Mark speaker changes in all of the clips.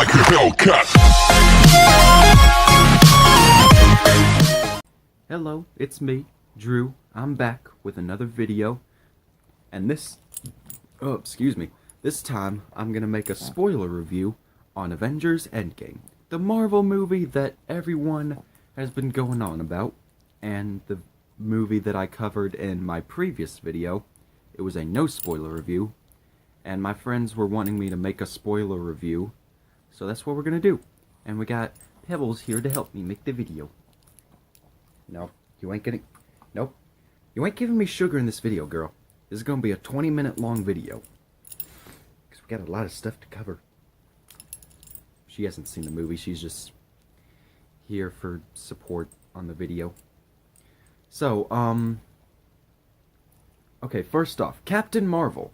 Speaker 1: like a Hellcat.
Speaker 2: Hello, it's me, Drew. I'm back with another video. And this time I'm gonna make a spoiler review on Avengers Endgame, the Marvel movie that everyone has been going on about, and the movie that I covered in my previous video. It was a no spoiler review, and my friends were wanting me to make a spoiler review, so that's what we're gonna do. And we got Pebbles here to help me make the video. No, you ain't getting... Nope. You ain't giving me sugar in this video, girl. This is gonna be a 20-minute long video, because we got a lot of stuff to cover. She hasn't seen the movie, she's just here for support on the video. So, okay, first off, Captain Marvel.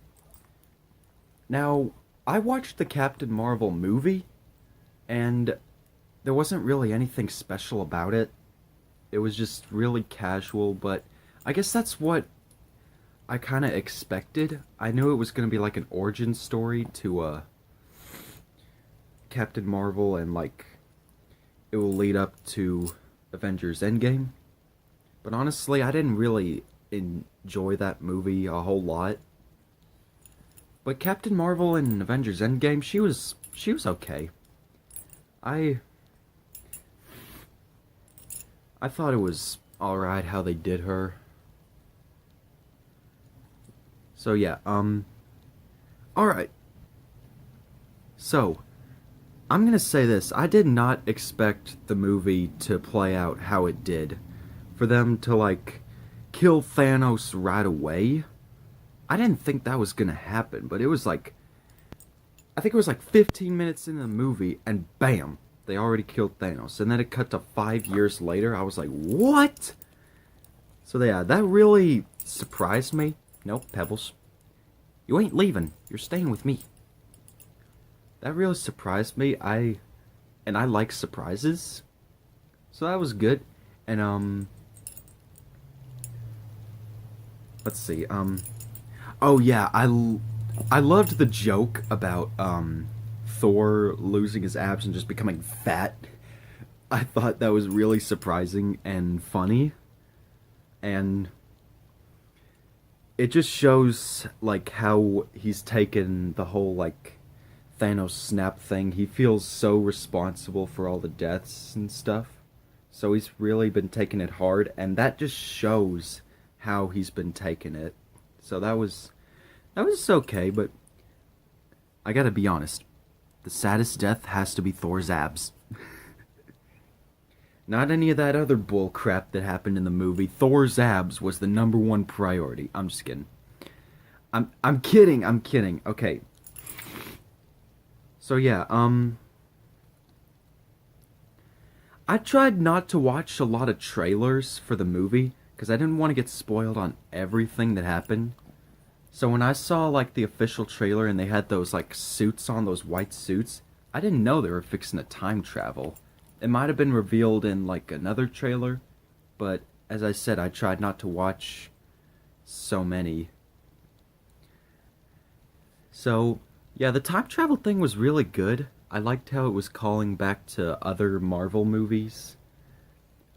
Speaker 2: Now, I watched the Captain Marvel movie, and there wasn't really anything special about it. It was just really casual, but I guess that's what I kind of expected. I knew it was going to be like an origin story to Captain Marvel, and like it will lead up to Avengers Endgame. But honestly, I didn't really enjoy that movie a whole lot. But Captain Marvel in Avengers Endgame, she was okay. I thought it was alright how they did her. So yeah, alright. So, I'm gonna say this, I did not expect the movie to play out how it did. For them to, like, kill Thanos right away. I didn't think that was gonna happen, but it was like... I think it was like 15 minutes into the movie, and bam! They already killed Thanos. And then it cut to 5 years later. I was like, what? So yeah, that really surprised me. Nope, Pebbles. You ain't leaving. You're staying with me. That really surprised me. I like surprises. So that was good. And, let's see, oh yeah, I loved the joke about, Thor losing his abs and just becoming fat. I thought that was really surprising and funny. And it just shows, like, how he's taken the whole, like, Thanos snap thing. He feels so responsible for all the deaths and stuff. So he's really been taking it hard, and that just shows how he's been taking it. So that was okay, but I gotta be honest. The saddest death has to be Thor's abs. Not any of that other bull crap that happened in the movie. Thor's abs was the #1 priority. I'm just kidding. I'm kidding. Okay. So yeah, I tried not to watch a lot of trailers for the movie, because I didn't want to get spoiled on everything that happened. So when I saw, like, the official trailer and they had those, like, suits on, those white suits, I didn't know they were fixing to time travel. It might have been revealed in, like, another trailer, but as I said, I tried not to watch so many. So, yeah, the time travel thing was really good. I liked how it was calling back to other Marvel movies.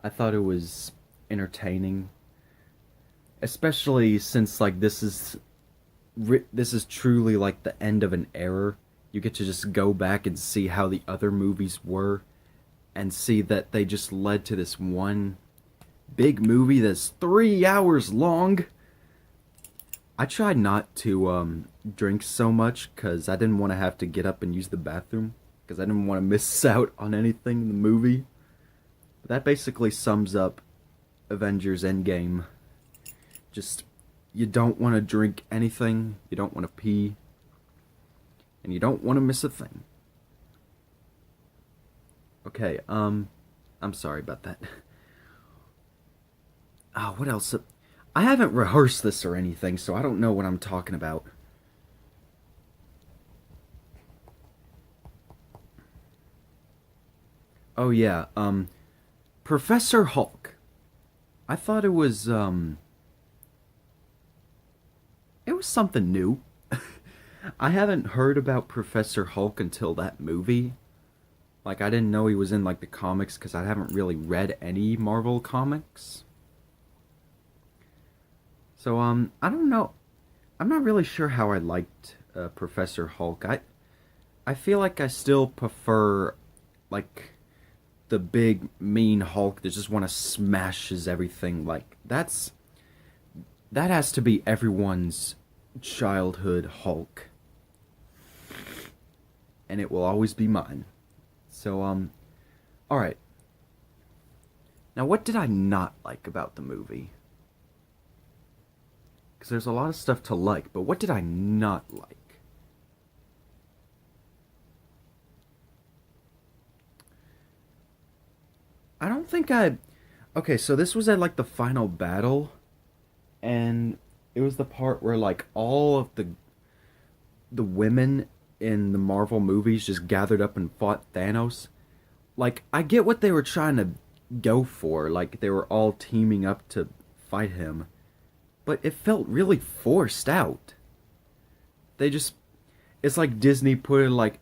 Speaker 2: I thought it was entertaining, especially since, like, this is truly like the end of an era. You get to just go back and see how the other movies were, and see that they just led to this one big movie that's 3 hours long. I tried not to drink so much because I didn't want to have to get up and use the bathroom, because I didn't want to miss out on anything in the movie. But that basically sums up Avengers Endgame. Just, you don't want to drink anything, you don't want to pee, and you don't want to miss a thing. Okay, I'm sorry about that. What else? I haven't rehearsed this or anything, so I don't know what I'm talking about. Oh yeah, Professor Hulk. I thought it was something new. I haven't heard about Professor Hulk until that movie, Like, I didn't know he was in, like, the comics because I haven't really read any Marvel comics. So, I don't know. I'm not really sure how I liked Professor Hulk. I feel like I still prefer, like, the big, mean Hulk that just want to smashes everything. Like, that has to be everyone's childhood Hulk. And it will always be mine. So, alright. Now, what did I not like about the movie? Because there's a lot of stuff to like, but what did I not like? I don't think I. Okay, so this was at like the final battle, and it was the part where like all of the women in the Marvel movies just gathered up and fought Thanos. Like, I get what they were trying to go for, like they were all teaming up to fight him, but it felt really forced out. They just it's like Disney put it like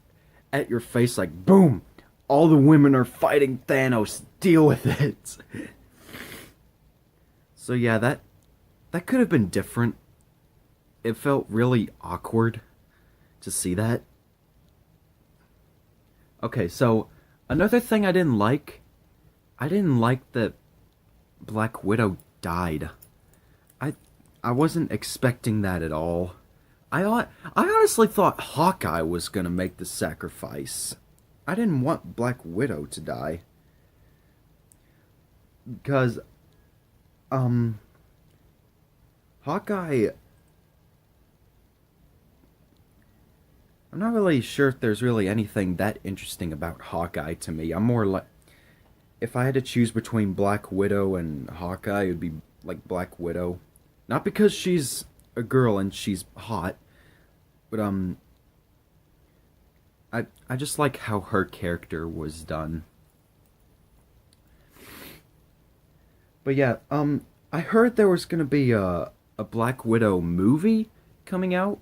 Speaker 2: at your face like boom, all the women are fighting Thanos. Deal with it. So yeah, that could have been different. It felt really awkward to see that. Okay, so another thing I didn't like that Black Widow died. I I wasn't expecting that at all. I honestly thought Hawkeye was gonna make the sacrifice. I didn't want Black Widow to die because um Hawkeye. I'm not really sure if there's really anything that interesting about Hawkeye to me. I'm more like if I had to choose between Black Widow and Hawkeye, it would be like Black Widow. Not because she's a girl and she's hot, but I just like how her character was done. But yeah, I heard there was gonna be a Black Widow movie coming out,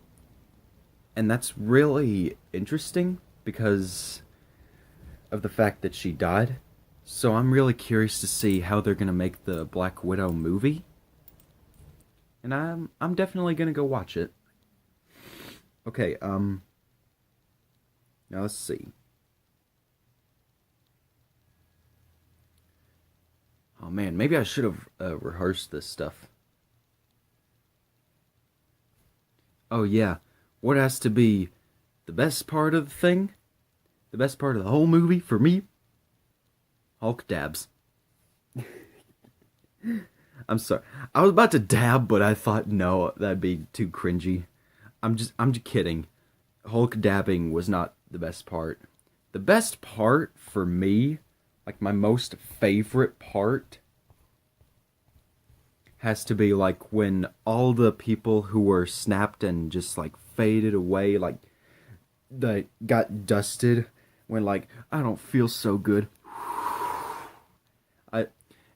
Speaker 2: and that's really interesting because of the fact that she died. So I'm really curious to see how they're gonna make the Black Widow movie, and I'm definitely gonna go watch it. Okay, now let's see. Oh man, maybe I should have rehearsed this stuff. Oh yeah, what has to be the best part of the thing? The best part of the whole movie for me? Hulk dabs. I'm sorry. I was about to dab, but I thought no, that'd be too cringy. I'm just kidding. Hulk dabbing was not the best part. The best part for me, like my most favorite part, has to be like when all the people who were snapped and just like faded away, like that got dusted when like I don't feel so good. I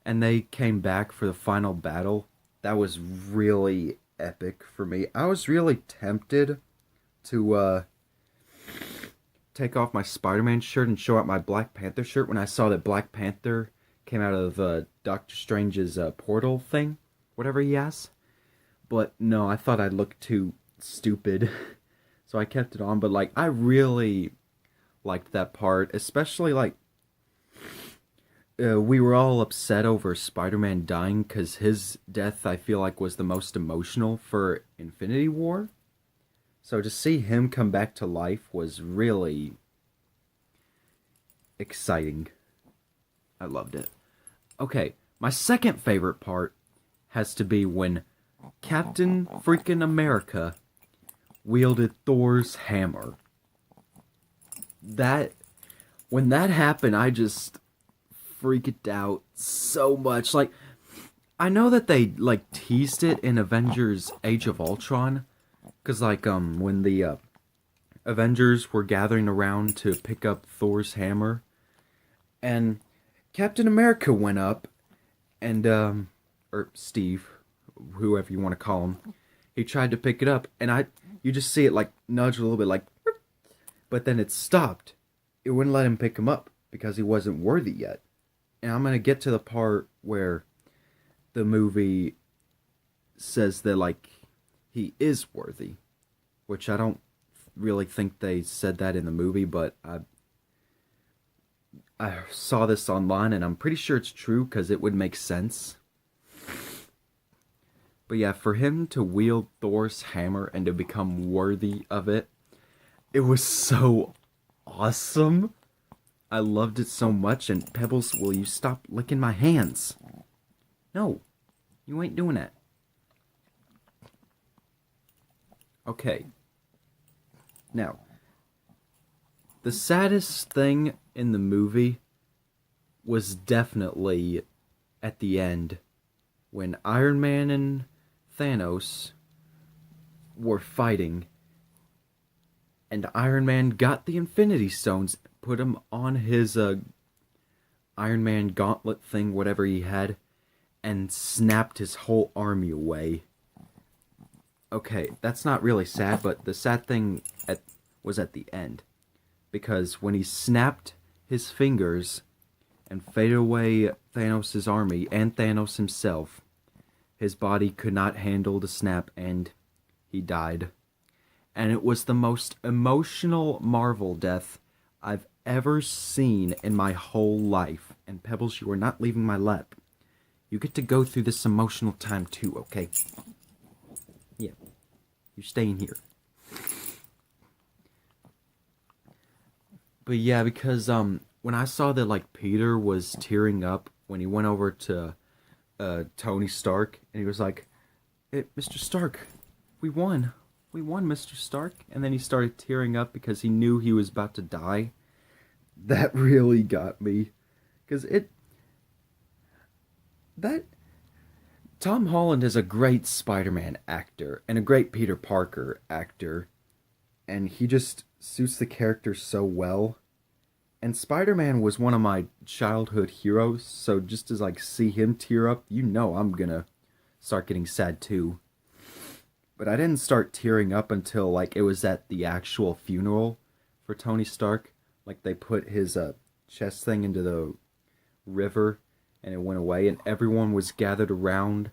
Speaker 2: and they came back for the final battle. That was really epic for me. I was really tempted to take off my Spider-Man shirt and show out my Black Panther shirt when I saw that Black Panther came out of Doctor Strange's portal thing, whatever he has. But no, I thought I'd look too stupid, so I kept it on. But like, I really liked that part, especially like we were all upset over Spider-Man dying because his death I feel like was the most emotional for Infinity War. So to see him come back to life was really exciting. I loved it. Okay, my second favorite part has to be when Captain freaking America wielded Thor's hammer. That when that happened, I just freaked out so much. Like I know that they like teased it in Avengers Age of Ultron cuz like when the Avengers were gathering around to pick up Thor's hammer and Captain America went up and or Steve, whoever you want to call him, he tried to pick it up and you just see it like nudge a little bit like but then it stopped. It it wouldn't let him pick him up because he wasn't worthy yet. And I'm gonna get to the part where the movie says that like he is worthy, which I don't really think they said that in the movie, but I saw this online and I'm pretty sure it's true because it would make sense. But yeah, for him to wield Thor's hammer and to become worthy of it, it was so awesome. I loved it so much. And Pebbles, will you stop licking my hands? No, you ain't doing that. Okay. Now, the saddest thing in the movie was definitely at the end when Iron Man and Thanos were fighting and Iron Man got the Infinity Stones, put them on his Iron Man gauntlet thing, whatever he had, and snapped his whole army away. Okay, that's not really sad, but the sad thing was at the end. Because when he snapped his fingers and faded away Thanos' army and Thanos himself, his body could not handle the snap and he died. And it was the most emotional Marvel death I've ever seen in my whole life. And Pebbles, you are not leaving my lap. You get to go through this emotional time too, okay? Yeah. You're staying here. But yeah, because when I saw that like Peter was tearing up when he went over to Tony Stark and he was like, hey, Mr. Stark, we won. We won, Mr. Stark. And then he started tearing up because he knew he was about to die. That really got me. Because Tom Holland is a great Spider-Man actor and a great Peter Parker actor. And he just suits the character so well. And Spider-Man was one of my childhood heroes, so just to like see him tear up, you know I'm gonna start getting sad too. But I didn't start tearing up until like it was at the actual funeral for Tony Stark. Like they put his chest thing into the river and it went away and everyone was gathered around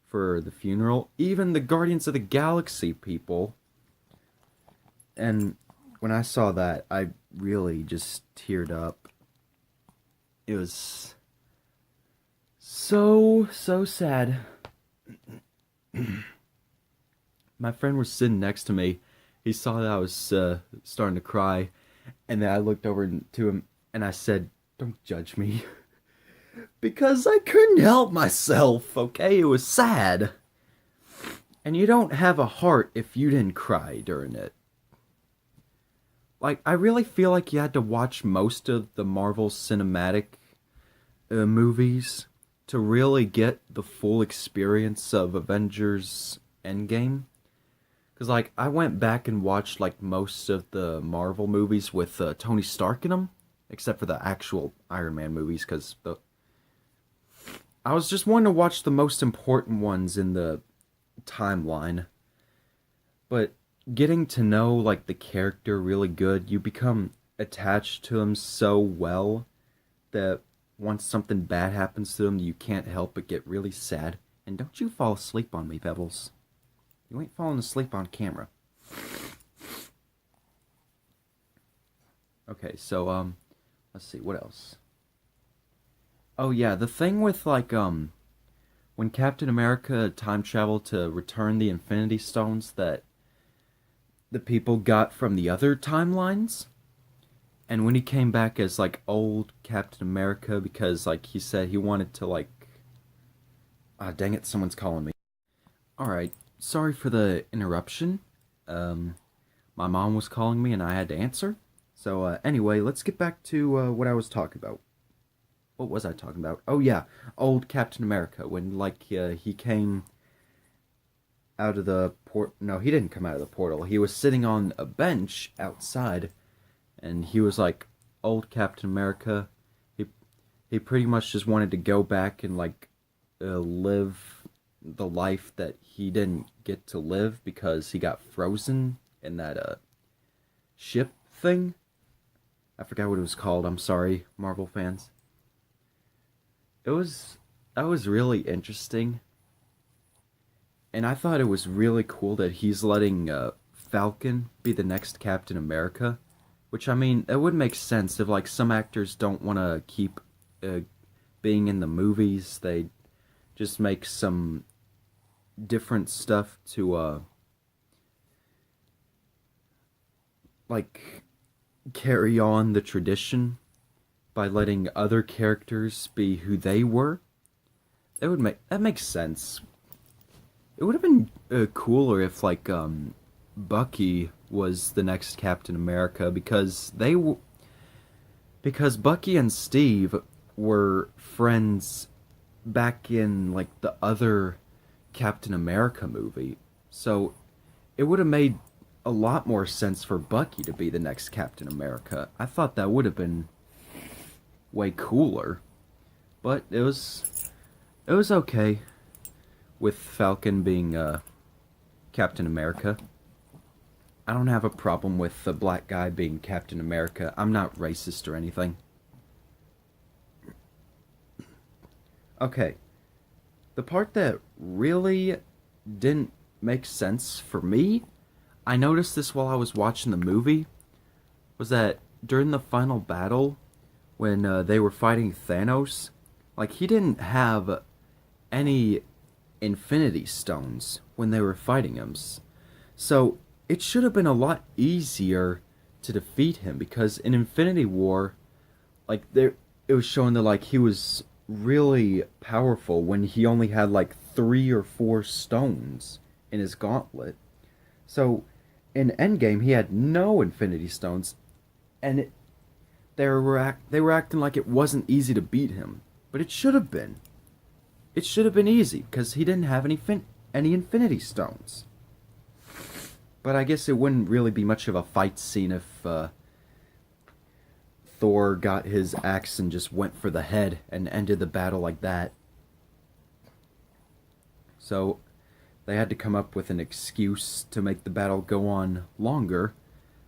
Speaker 2: for the funeral. Even the Guardians of the Galaxy people. And when I saw that, I really just teared up. It was so sad. My friend was sitting next to me. He saw that I was starting to cry. And then I looked over to him and I said, don't judge me. Because I couldn't help myself, okay? It was sad. And you don't have a heart if you didn't cry during it. Like, I really feel like you had to watch most of the Marvel Cinematic movies to really get the full experience of Avengers Endgame. Because, like, I went back and watched, like, most of the Marvel movies with Tony Stark in them. Except for the actual Iron Man movies, because I was just wanting to watch the most important ones in the timeline. But getting to know like the character really good, you become attached to him so well that once something bad happens to him, you can't help but get really sad. And don't you fall asleep on me, Pebbles. You ain't falling asleep on camera. Okay, so let's see, what else? Oh yeah, the thing with like when Captain America time traveled to return the Infinity Stones that the people got from the other timelines. And when he came back as like old Captain America because like he said he wanted to like dang it, someone's calling me. Alright, sorry for the interruption. My mom was calling me and I had to answer. So anyway, let's get back to what I was talking about. What was I talking about? Oh yeah, old Captain America when like he came out of the port. No, he didn't come out of the portal. He was sitting on a bench outside, and he was like, "Old Captain America." He pretty much just wanted to go back and like live the life that he didn't get to live because he got frozen in that ship thing. I forgot what it was called. I'm sorry, Marvel fans. It was that was really interesting, and I thought it was really cool that he's letting Falcon be the next Captain America. Which I mean, it would make sense if like some actors don't want to keep uh, being in the movies. They just make some different stuff to like carry on the tradition by letting other characters be who they were. That makes sense. It would have been cooler if like Bucky was the next Captain America because Bucky and Steve were friends back in like the other Captain America movie. So it would have made a lot more sense for Bucky to be the next Captain America. I thought that would have been way cooler. But it was okay with Falcon being Captain America. I don't have a problem with the black guy being Captain America. I'm not racist or anything. Okay, the part that really didn't make sense for me, I noticed this while I was watching the movie, was that during the final battle, when they were fighting Thanos, like he didn't have any Infinity Stones when they were fighting him. So it should have been a lot easier to defeat him because in Infinity War, like there, it was showing that like he was really powerful when he only had like 3 or 4 stones in his gauntlet. So in Endgame, he had no Infinity Stones, and they were acting like it wasn't easy to beat him, but it should have been. It should have been easy because he didn't have any Infinity Stones. But I guess it wouldn't really be much of a fight scene if Thor got his axe and just went for the head and ended the battle like that. So they had to come up with an excuse to make the battle go on longer,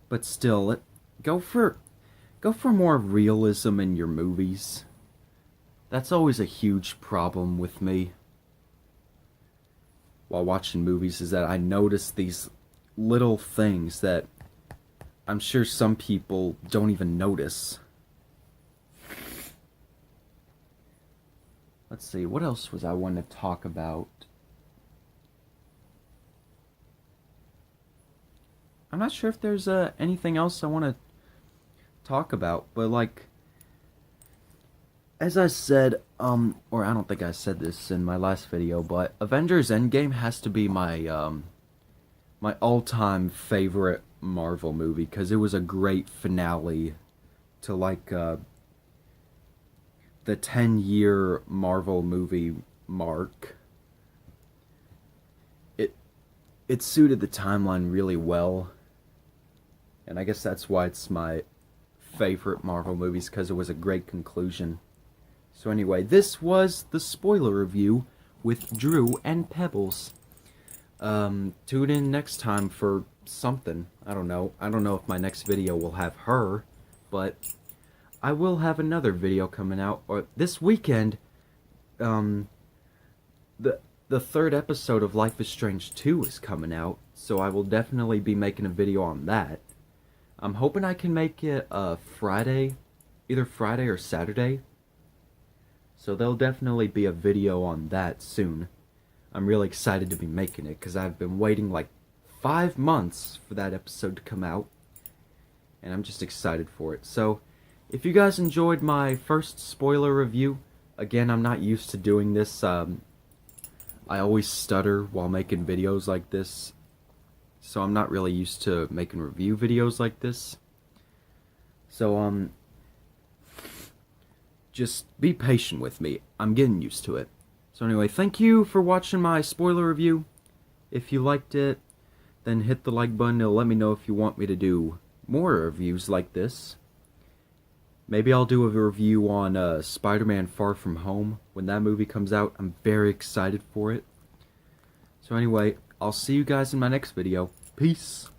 Speaker 2: but still, go for more realism in your movies. That's always a huge problem with me while watching movies is that I notice these little things that I'm sure some people don't even notice. Let's see, what else was I wanting to talk about? I'm not sure if there's anything else I want to talk about, but like, as I said, or I don't think I said this in my last video, but Avengers Endgame has to be my all-time favorite Marvel movie because it was a great finale to like the 10-year Marvel movie mark. It suited the timeline really well, and I guess that's why it's my favorite Marvel movies because it was a great conclusion. So anyway, this was the spoiler review with Drew and Pebbles. Tune in next time for something. I don't know. I don't know if my next video will have her, but I will have another video coming out or this weekend. The third episode of Life is Strange 2 is coming out, so I will definitely be making a video on that. I'm hoping I can make it Friday, either Friday or Saturday. So there'll definitely be a video on that soon. I'm really excited to be making it because I've been waiting like 5 months for that episode to come out. And I'm just excited for it. So if you guys enjoyed my first spoiler review, again, I'm not used to doing this. I always stutter while making videos like this. So I'm not really used to making review videos like this. So, just be patient with me. I'm getting used to it. So anyway, thank you for watching my spoiler review. If you liked it, then hit the like button. It'll let me know if you want me to do more reviews like this. Maybe I'll do a review on Spider-Man Far From Home when that movie comes out. I'm very excited for it. So anyway, I'll see you guys in my next video. Peace.